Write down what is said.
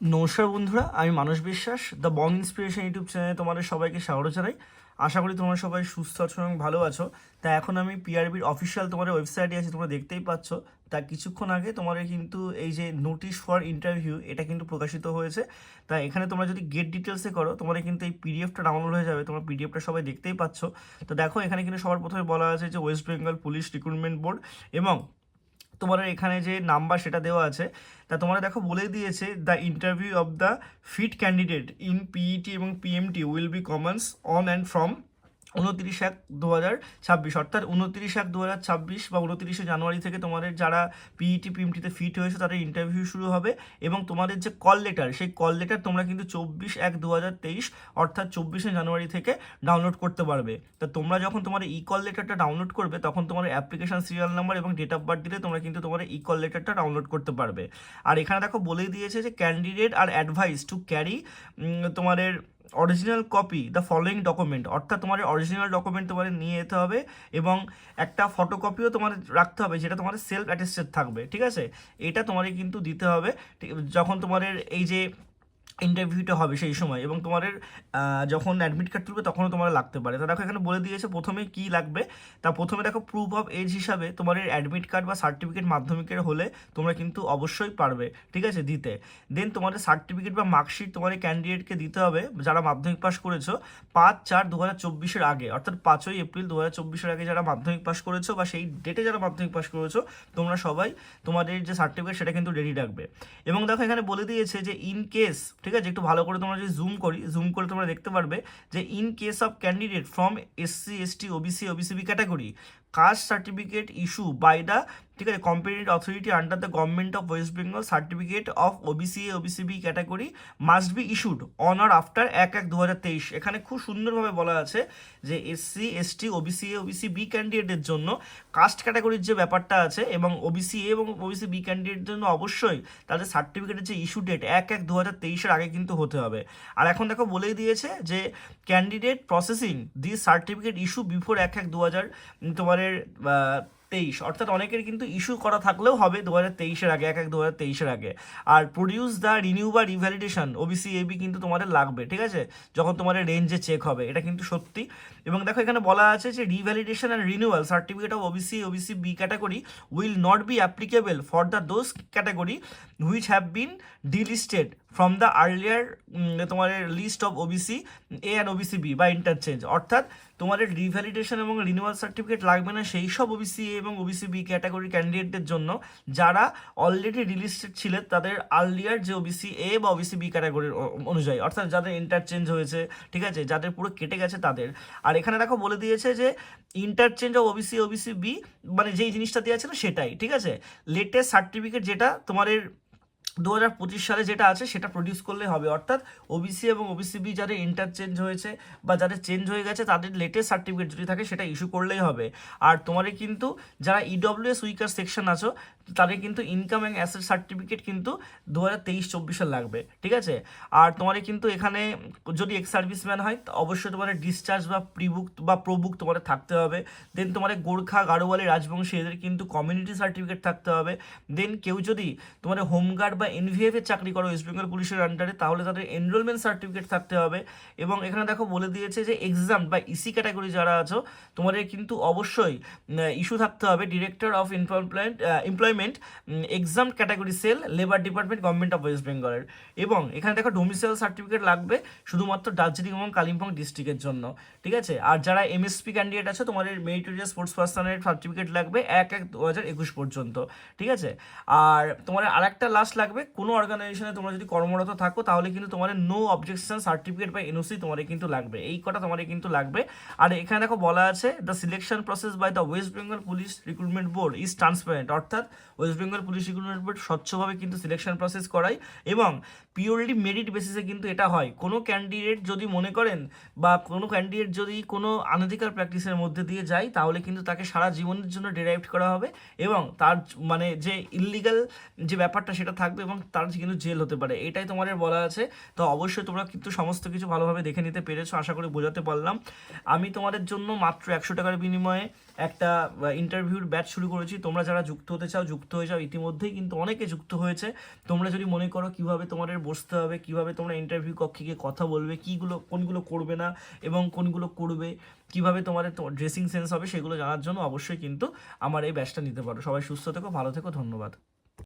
নমস্কার বন্ধুরা, আমি মানস বিশ্বাস, দ্য বং ইন্সপিরেশন ইউটিউব চ্যানেলে তোমাদের সবাইকে স্বাগত জানাই। আশা করি তোমরা সবাই সুস্থ আছো এবং ভালো আছো। তা এখন আমি পিআরবির অফিসিয়াল তোমাদের ওয়েবসাইটে আছি, তোমরা দেখতেই পাচ্ছ। তা কিছুক্ষণ আগে তোমাদের কিন্তু এই যে নোটিশ ফর ইন্টারভিউ এটা কিন্তু প্রকাশিত হয়েছে। তা এখানে তোমরা যদি গেট ডিটেলসে করো তোমাদের কিন্তু এই পিডিএফটা ডাউনলোড হয়ে যাবে। তোমরা পিডিএফটা সবাই দেখতেই পাচ্ছ। তো দেখো এখানে কিন্তু সবার প্রথমে বলা আছে যে West Bengal police recruitment board, এবং তোমাদের এখানে যে নাম্বার সেটা দেওয়া আছে। তা তোমরা দেখো বলেই দিয়েছে, the interview of the fit candidate in PET এবং PMT will be commence on and from 29/1/2026, অর্থাৎ 29/1/2026 বা 29শে জানুয়ারি থেকে তোমাদের যারা পিইটি পিএমটিতে ফিট হয়েছে তাদের ইন্টারভিউ শুরু হবে। এবং তোমাদের যে কল লেটার, সেই কল লেটার তোমরা কিন্তু 24/1/2023 অর্থাৎ 24শে জানুয়ারি থেকে ডাউনলোড করতে পারবে। তা তোমরা যখন তোমার ই কল লেটারটা ডাউনলোড করবে তখন তোমার অ্যাপ্লিকেশন সিরিয়াল নাম্বার এবং ডেট অফ বার্থ দিলে তোমরা কিন্তু তোমার ই কল লেটারটা ডাউনলোড করতে পারবে। আর এখানে দেখো বলেই দিয়েছে যে candidate are advice to carry তোমাদের original copy the following document, অর্থাৎ তোমার অরিজিনাল ডকুমেন্ট তোমাদের নিয়ে যেতে হবে এবং একটা ফটোকপিও তোমাদের রাখতে হবে যেটা তোমাদের সেলফ অ্যাটেস্টেড থাকবে। ঠিক আছে, এটা তোমাদের কিন্তু দিতে হবে যখন তোমাদের এই যে ইন্টারভিউটা হবে সেই সময়, এবং তোমাদের যখন অ্যাডমিট কার্ড তুলবে তখনও তোমার লাগতে পারে। তো দেখো এখানে বলে দিয়েছে প্রথমে কি লাগবে। তা প্রথমে দেখো প্রুফ অফ এজ হিসাবে তোমার অ্যাডমিট কার্ড বা সার্টিফিকেট মাধ্যমিকের হলে তোমরা কিন্তু অবশ্যই পারবে, ঠিক আছে, দিতে। দেন তোমাদের সার্টিফিকেট বা মার্কশিট তোমার ক্যান্ডিডেটকে দিতে হবে যারা মাধ্যমিক পাস করেছো 5/4/2024 আগে, অর্থাৎ 5ই এপ্রিল 2024 আগে যারা মাধ্যমিক পাস করেছো বা সেই ডেটে যারা মাধ্যমিক পাস করেছো তোমরা সবাই তোমাদের যে সার্টিফিকেট সেটা কিন্তু রেডি রাখবে। এবং দেখো এখানে বলে দিয়েছে যে ইন কেস, ঠিক আছে, একটু ভালো করে তোমরা যদি জুম করে তোমরা দেখতে পারবে যে in case of candidate from SC ST OBC OBCB category, caste certificate issue by the, ঠিক আছে, competent authority under the government of West Bengal, certificate of OBCA OBCB category must be issued on or after 1/1/2023। এখানে খুব সুন্দরভাবে বলা আছে যে SC ST OBCA OBCB ক্যান্ডিডেটের জন্য কাস্ট ক্যাটাগরির যে ব্যাপারটা আছে এবং OBCA এবং OBCB ক্যান্ডিডেটের জন্য অবশ্যই তাদের সার্টিফিকেটের যে ইস্যু ডেট 1/1/2023 আগে কিন্তু হতে হবে। আর এখন দেখো বলেই দিয়েছে যে ক্যান্ডিডেট প্রসেসিং দি সার্টিফিকেট ইস্যু বিফোর 1/1/2000 তোমার 23, অর্থাৎ অনেকের কিন্তু ইস্যু করা থাকলেও হবে 2023-এর আগে, 1/1/2023 আগে। আর প্রডিউস দ্য রিনিউ বা রিভ্যালিডেশন OBC AB কিন্তু তোমাদের লাগবে, ঠিক আছে, যখন তোমাদের রেঞ্জে চেক হবে, এটা কিন্তু সত্যি। এবং দেখো এখানে বলা আছে যে revalidation and renewal certificate of OBC OBCB category will not be applicable for the those category which have been delisted from the earlier তোমার list of OBC A and OBCB বা ইন্টারচেঞ্জ, অর্থাৎ তোমাদের রিভ্যালিডেশন এবং renewal certificate লাগবে না সেই সব OBC A এবং OBCB ক্যাটাগরি ক্যান্ডিডেটদের জন্য যারা অলরেডি রিলিস্টেড ছিলেন তাদের আর্লিয়ার যে OBC A বা OBCB ক্যাটাগরির অনুযায়ী, অর্থাৎ যাদের ইন্টারচেঞ্জ হয়েছে, ঠিক আছে, যাদের পুরো কেটে গেছে তাদের। আর এখানে দেখো বলে দিয়েছে যে ইন্টারচেঞ্জ অফ OBC OBCB মানে যেই জিনিসটা দেওয়া ছিল সেটাই, ঠিক আছে, লেটেস্ট সার্টিফিকেট যেটা তোমাদের 2025 সালে যেটা আছে সেটা প্রডিউস করলে হবে, অর্থাৎ OBC এবং OBCB যাদের ইন্টারচেঞ্জ হয়েছে বা যাদের চেঞ্জ হয়ে গেছে তাদের লেটেস্ট সার্টিফিকেট যদি থাকে সেটা ইস্যু করলেই হবে। আর তোমাদের কিন্তু যারা EWS উইকার সেকশন আছো তাদের কিন্তু ইনকাম অ্যান্ড অ্যাসেট সার্টিফিকেট কিন্তু 2023-24 লাগবে, ঠিক আছে। আর তোমাদের কিন্তু এখানে যদি এক্স সার্ভিসম্যান হয় অবশ্যই তোমাদের ডিসচার্জ বা প্রিবুক বা প্রবুক তোমাদের থাকতে হবে। দেন তোমাদের গোর্খা গাড়োয়ালি রাজবংশী এদের কিন্তু কমিউনিটি সার্টিফিকেট থাকতে হবে। দেন কেউ যদি তোমাদের হোমগার্ড বা NVF এর চাকরি করো ওয়েস্ট বেঙ্গল পুলিশের আন্ডারে তাহলে তাদের এনরোলমেন্ট সার্টিফিকেট থাকতে হবে। এবং এখানে দেখো বলে দিয়েছে যে এক্সাম বা ইসি ক্যাটাগরি যারা আছো তোমাদের কিন্তু অবশ্যই ইস্যু থাকতে হবে director of employment exam category cell labour department government of West বেঙ্গলের। এবং এখানে দেখো ডোমিসাইল সার্টিফিকেট লাগবে শুধুমাত্র দার্জিলিং এবং কালিম্পং ডিস্ট্রিক্টের জন্য, ঠিক আছে। আর যারা MSP ক্যান্ডিডেট আছে তোমাদের মেরিটোরিয়াস স্পোর্টস পার্সনের সার্টিফিকেট লাগবে 1/1/2021 পর্যন্ত, ঠিক আছে। আর তোমার আরেকটা লাস্ট লাগবে, কোনো অর্গানাইজেশনে তোমরা যদি কর্মরত থাকো তাহলে কিন্তু তোমাদের নো অবজেকশন সার্টিফিকেট বা NOC তোমাদের কিন্তু লাগবে, এই কটা তোমাদের কিন্তু লাগবে। আর এখানে দেখো বলা আছে the selection process by the West Bengal police recruitment board is transparent, অর্থাৎ West Bengal police recruitment board স্বচ্ছভাবে কিন্তু সিলেকশন প্রসেস করায় এবং পিওরলি মেরিট বেসিসে কিন্তু এটা হয়। কোনো ক্যান্ডিডেট যদি মনে করেন বা কোনো ক্যান্ডিডেট যদি কোনো আনএথিক্যাল প্র্যাকটিসের মধ্যে দিয়ে যায় তাহলে কিন্তু তাকে সারা জীবনের জন্য ডিরাইভ করা হবে এবং তার মানে যে ইললিগাল যে ব্যাপারটা সেটা থাকবে এবং তার কিন্তু জেল হতে পারে, এটাই তোমাদের বলা আছে। তো অবশ্যই তোমরা কিন্তু সমস্ত কিছু ভালোভাবে দেখে নিতে পেরেছো, আশা করি বোঝাতে পারলাম। আমি তোমাদের জন্য মাত্র 100 টাকার বিনিময়ে একটা ইন্টারভিউর ব্যাচ শুরু করেছি। তোমরা যারা যুক্ত হতে চাও যুক্ত হয়ে যাও, ইতিমধ্যেই কিন্তু অনেকে যুক্ত হয়েছে। তোমরা যদি মনে করো কিভাবে তোমাদের বসতে হবে, কিভাবে তোমরা ইন্টারভিউ কক্ষে গিয়ে কথা বলবে, কোনগুলো করবে না এবং কোনগুলো করবে, কিভাবে তোমাদের ড্রেসিং সেন্স হবে, সেগুলো জানার জন্য অবশ্যই কিন্তু আমার এই ব্যাচটা নিতে পারো। সবাই সুস্থ থেকো, ভালো থেকো, ধন্যবাদ।